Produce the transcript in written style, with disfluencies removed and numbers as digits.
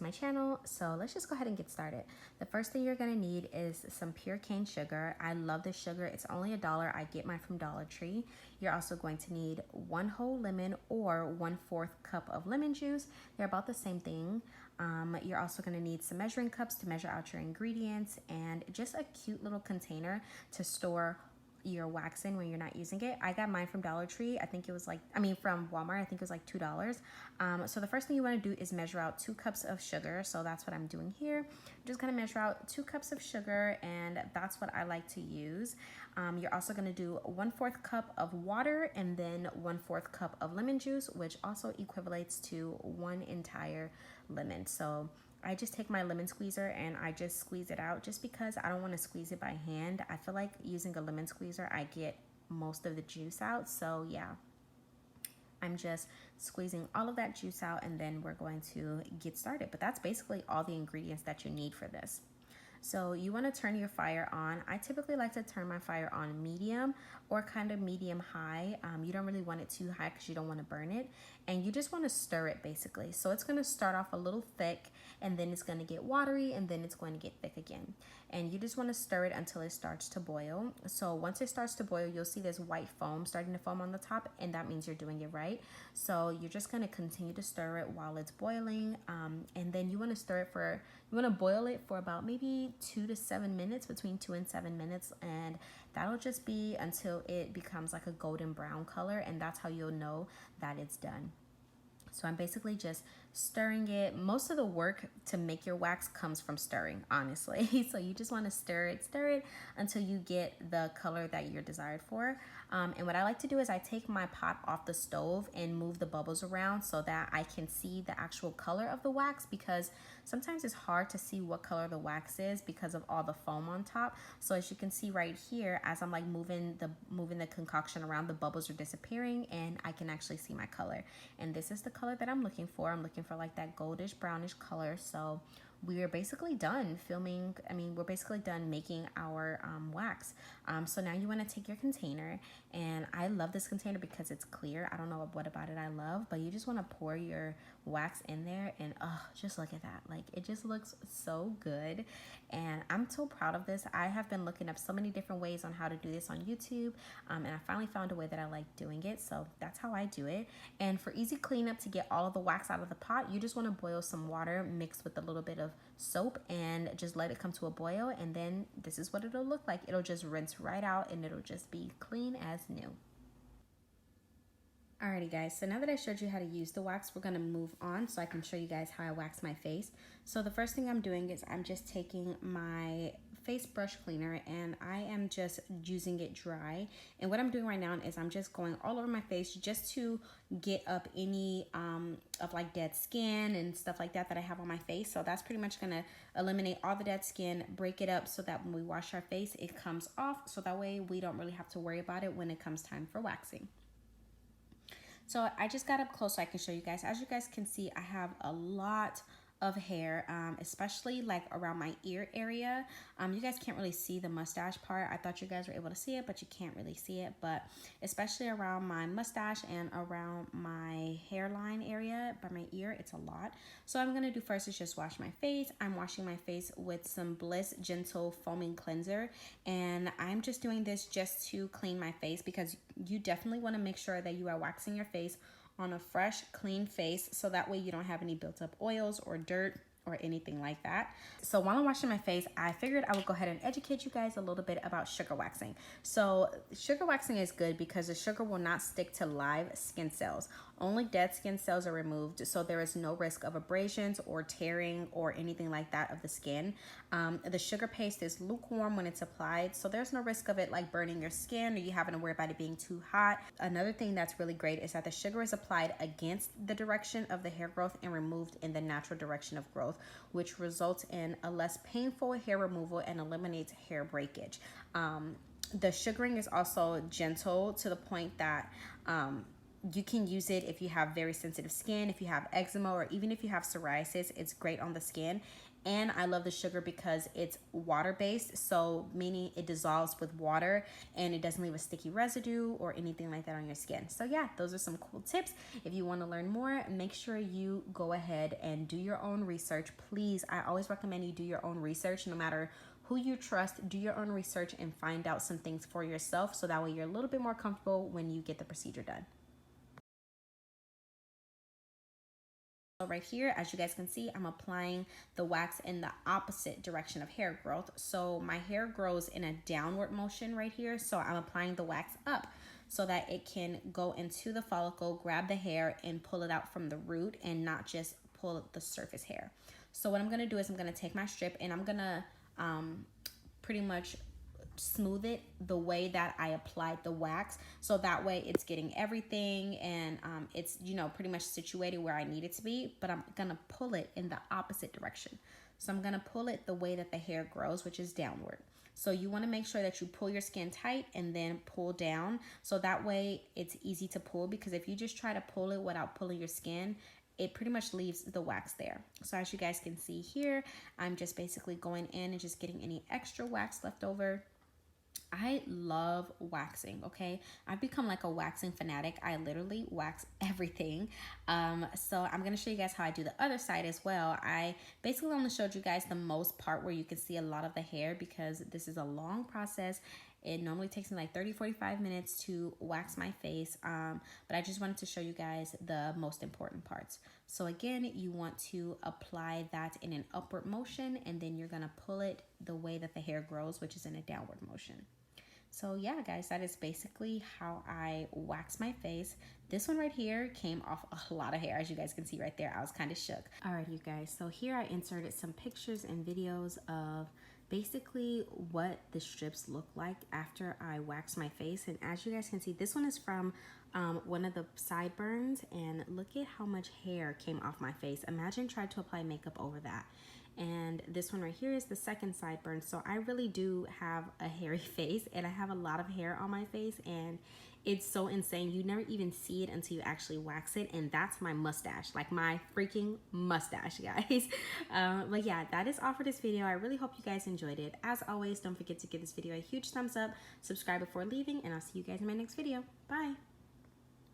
my channel. So let's just go ahead and get started. The first thing you're gonna need is some pure cane sugar. I love this sugar. It's only $1. I get mine from Dollar Tree. You're also going to need 1 whole lemon or 1/4 cup of lemon juice. They're about the same thing. You're also gonna need some measuring cups to measure out your ingredients and just a cute little container to store your wax in when you're not using it. I got mine from Dollar Tree. I think it was like, from Walmart. I think it was like $2. So the first thing you want to do is measure out 2 cups of sugar. So that's what I'm doing here. I'm just gonna measure out 2 cups of sugar, and that's what I like to use. You're also gonna do 1/4 cup of water and then 1/4 cup of lemon juice, which also equivalates to 1 entire lemon. So I just take my lemon squeezer and I just squeeze it out just because I don't want to squeeze it by hand. I feel like using a lemon squeezer, I get most of the juice out. So yeah, I'm just squeezing all of that juice out and then we're going to get started. But that's basically all the ingredients that you need for this. So you want to turn your fire on. I typically like to turn my fire on medium or kind of medium high. You don't really want it too high because you don't want to burn it. And you just want to stir it basically. So it's going to start off a little thick and then it's going to get watery and then it's going to get thick again. And you just want to stir it until it starts to boil. So once it starts to boil, you'll see this white foam starting to foam on the top, and that means you're doing it right. So you're just going to continue to stir it while it's boiling. And then you want to boil it for about maybe 2 to 7 minutes, between 2 and 7 minutes, and that'll just be until it becomes like a golden brown color, and that's how you'll know that it's done. So I'm basically just stirring it. Most of the work to make your wax comes from stirring, honestly. So you just want to stir it until you get the color that you're desired for. And what I like to do is I take my pot off the stove and move the bubbles around so that I can see the actual color of the wax, because sometimes it's hard to see what color the wax is because of all the foam on top. So as you can see right here, as I'm like moving the concoction around, the bubbles are disappearing and I can actually see my color. And this is the color that I'm looking for. I'm looking for like that goldish brownish color. So we're basically done filming. We're basically done making our wax. So now you want to take your container, and I love this container because it's clear. I don't know what about it I love, but you just want to pour your wax in there, and just look at that. Like, it just looks so good, and I'm so proud of this. I have been looking up so many different ways on how to do this on YouTube, and I finally found a way that I like doing it, so that's how I do it. And for easy cleanup, to get all of the wax out of the pot, you just want to boil some water mixed with a little bit of soap and just let it come to a boil, and then this is what it'll look like. It'll just rinse right out and it'll just be clean as new. Alrighty guys, so now that I showed you how to use the wax, we're gonna move on so I can show you guys how I wax my face. So the first thing I'm doing is I'm just taking my face brush cleaner and I am just using it dry. And what I'm doing right now is I'm just going all over my face just to get up any of like dead skin and stuff like that I have on my face. So that's pretty much gonna eliminate all the dead skin, break it up so that when we wash our face, it comes off. So that way we don't really have to worry about it when it comes time for waxing. So I just got up close so I can show you guys. As you guys can see, I have a lot of hair, especially like around my ear area. You guys can't really see the mustache part. I thought you guys were able to see it, but you can't really see it. But especially around my mustache and around my hairline area by my ear, it's a lot. So I'm gonna do first is just wash my face. I'm washing my face with some Bliss Gentle Foaming Cleanser, and I'm just doing this just to clean my face, because you definitely want to make sure that you are waxing your face on a fresh, clean face, so that way you don't have any built up oils or dirt or anything like that. So while I'm washing my face, I figured I would go ahead and educate you guys a little bit about sugar waxing. So sugar waxing is good because the sugar will not stick to live skin cells. Only dead skin cells are removed, so there is no risk of abrasions or tearing or anything like that of the skin. The sugar paste is lukewarm when it's applied, so there's no risk of it like burning your skin or you having to worry about it being too hot. Another thing that's really great is that the sugar is applied against the direction of the hair growth and removed in the natural direction of growth, which results in a less painful hair removal and eliminates hair breakage. The sugaring is also gentle to the point that you can use it if you have very sensitive skin, if you have eczema, or even if you have psoriasis. It's great on the skin. And I love the sugar because it's water-based, so meaning it dissolves with water and it doesn't leave a sticky residue or anything like that on your skin. So yeah, those are some cool tips. If you want to learn more, make sure you go ahead and do your own research. Please, I always recommend you do your own research. No matter who you trust, do your own research and find out some things for yourself, so that way you're a little bit more comfortable when you get the procedure done. So right here, as you guys can see, I'm applying the wax in the opposite direction of hair growth. So my hair grows in a downward motion right here. So I'm applying the wax up so that it can go into the follicle, grab the hair and pull it out from the root and not just pull the surface hair. So what I'm gonna do is I'm gonna take my strip and I'm gonna pretty much smooth it the way that I applied the wax, so that way it's getting everything and it's, you know, pretty much situated where I need it to be. But I'm gonna pull it in the opposite direction. So I'm gonna pull it the way that the hair grows, which is downward. So you want to make sure that you pull your skin tight and then pull down, so that way it's easy to pull, because if you just try to pull it without pulling your skin, it pretty much leaves the wax there. So as you guys can see here, I'm just basically going in and just getting any extra wax left over. I love waxing, okay? I've become like a waxing fanatic. I literally wax everything. So I'm gonna show you guys how I do the other side as well. I basically only showed you guys the most part where you can see a lot of the hair, because this is a long process. It normally takes me like 30-45 minutes to wax my face, but I just wanted to show you guys the most important parts. So again, you want to apply that in an upward motion, and then you're gonna pull it the way that the hair grows, which is in a downward motion. So yeah, guys, that is basically how I wax my face. This one right here came off a lot of hair, as you guys can see right there. I was kind of shook. All right, you guys, so here I inserted some pictures and videos of basically what the strips look like after I wax my face. And as you guys can see, this one is from one of the sideburns, and look at how much hair came off my face. Imagine trying to apply makeup over that. And this one right here is the second sideburn. So I really do have a hairy face, and I have a lot of hair on my face, and it's so insane. You never even see it until you actually wax it. And that's my mustache, like my freaking mustache, guys. But yeah, that is all for this video. I really hope you guys enjoyed it. As always, don't forget to give this video a huge thumbs up, subscribe before leaving, and I'll see you guys in my next video. Bye.